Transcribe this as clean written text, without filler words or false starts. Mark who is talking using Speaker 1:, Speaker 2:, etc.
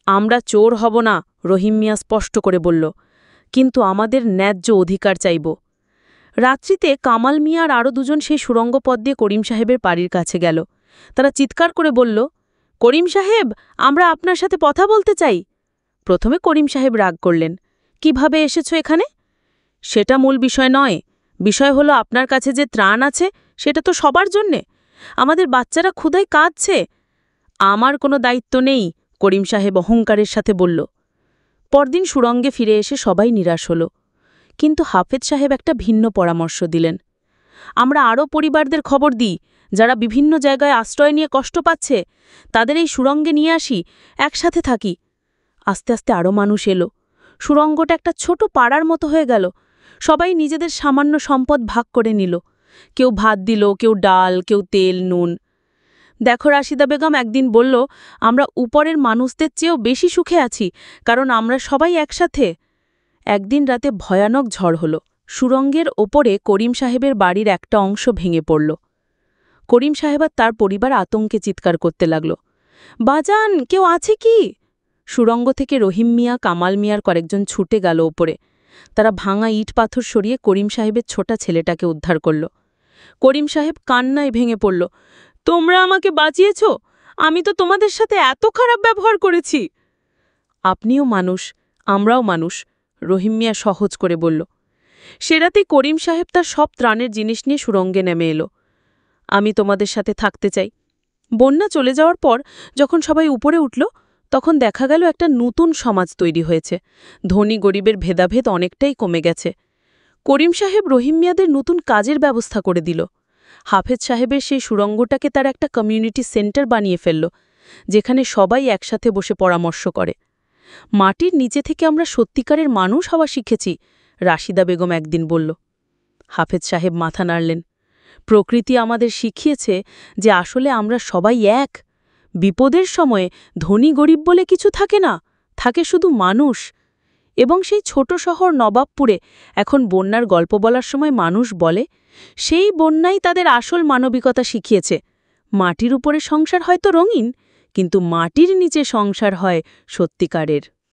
Speaker 1: আমরা চোর হব না, রহিম মিয়া স্পষ্ট করে বলল, কিন্তু আমাদের ন্যায্য অধিকার চাইব। রাত্রিতে কামাল মিয়া আর আরও দুজন সেই সুড়ঙ্গ পথ দিয়ে করিম সাহেবের বাড়ির কাছে গেল। তারা চিৎকার করে বলল, করিম সাহেব, আমরা আপনার সাথে কথা বলতে চাই। প্রথমে করিম সাহেব রাগ করলেন, কিভাবে এসেছ এখানে? সেটা মূল বিষয় নয়, বিষয় হলো আপনার কাছে যে ত্রাণ আছে সেটা তো সবার জন্যে। আমাদের বাচ্চারা ক্ষুধায় কাঁদছে। আমার কোনো দায়িত্ব নেই, করিম সাহেব অহংকারের সাথে বলল। পরদিন সুড়ঙ্গে ফিরে এসে সবাই নিরাশ হল, কিন্তু হাফেজ সাহেব একটা ভিন্ন পরামর্শ দিলেন। আমরা আরও পরিবারদের খবর দিই, যারা বিভিন্ন জায়গায় আশ্রয় নিয়ে কষ্ট পাচ্ছে, তাদের এই সুড়ঙ্গে নিয়ে আসি, একসাথে থাকি। আস্তে আস্তে আরও মানুষ এলো। সুড়ঙ্গটা একটা ছোট পাড়ার মতো হয়ে গেল। সবাই নিজেদের সামান্য সম্পদ ভাগ করে নিল। কেউ ভাত দিল, কেউ ডাল, কেউ তেল, নুন। দেখো, রাশিদা বেগম একদিন বলল, আমরা উপরের মানুষদের চেয়েও বেশি সুখে আছি, কারণ আমরা সবাই একসাথে। একদিন রাতে ভয়ানক ঝড় হলো। সুড়ঙ্গের ওপরে করিম সাহেবের বাড়ির একটা অংশ ভেঙে পড়ল। করিম সাহেব আর তার পরিবার আতঙ্কে চিৎকার করতে লাগল, বাজান, কেউ আছে কি? সুড়ঙ্গ থেকে রহিম মিয়া, কামাল মিয়ার কয়েকজন ছুটে গেল ওপরে। তারা ভাঙা ইট পাথর সরিয়ে করিম সাহেবের ছোটা ছেলেটাকে উদ্ধার করল। করিম সাহেব কান্নায় ভেঙে পড়ল, তোমরা আমাকে বাঁচিয়েছ, আমি তো তোমাদের সাথে এত খারাপ ব্যবহার করেছি। আপনিও মানুষ, আমরাও মানুষ, রহিম মিয়া সহজ করে বলল। সে রাতেই করিম সাহেব তার সব ত্রাণের জিনিস নিয়ে সুড়ঙ্গে নেমে এলো। আমি তোমাদের সাথে থাকতে চাই। বন্যা চলে যাওয়ার পর যখন সবাই উপরে উঠল, তখন দেখা গেল একটা নতুন সমাজ তৈরি হয়েছে। ধনী গরিবের ভেদাভেদ অনেকটাই কমে গেছে। করিম সাহেব রহিম মিয়াদের নতুন কাজের ব্যবস্থা করে দিল। হাফেজ সাহেবের সেই সুড়ঙ্গটাকে তার একটা কমিউনিটি সেন্টার বানিয়ে ফেলল, যেখানে সবাই একসাথে বসে পরামর্শ করে। মাটির নিচে থেকে আমরা সত্যিকারের মানুষ হওয়া শিখেছি, রাশিদা বেগম একদিন বলল। হাফেজ সাহেব মাথা নাড়লেন, প্রকৃতি আমাদের শিখিয়েছে যে আসলে আমরা সবাই এক। বিপদের সময়ে ধনী গরিব বলে কিছু থাকে না, থাকে শুধু মানুষ। এবং সেই ছোট শহর নবাবপুরে এখন বন্যার গল্প বলার সময় মানুষ বলে, সেই বন্যাই তাদের আসল মানবিকতা শিখিয়েছে। মাটির উপরে সংসার হয়তো রঙিন, কিন্তু মাটির নিচে সংসার হয় সত্যিকারের।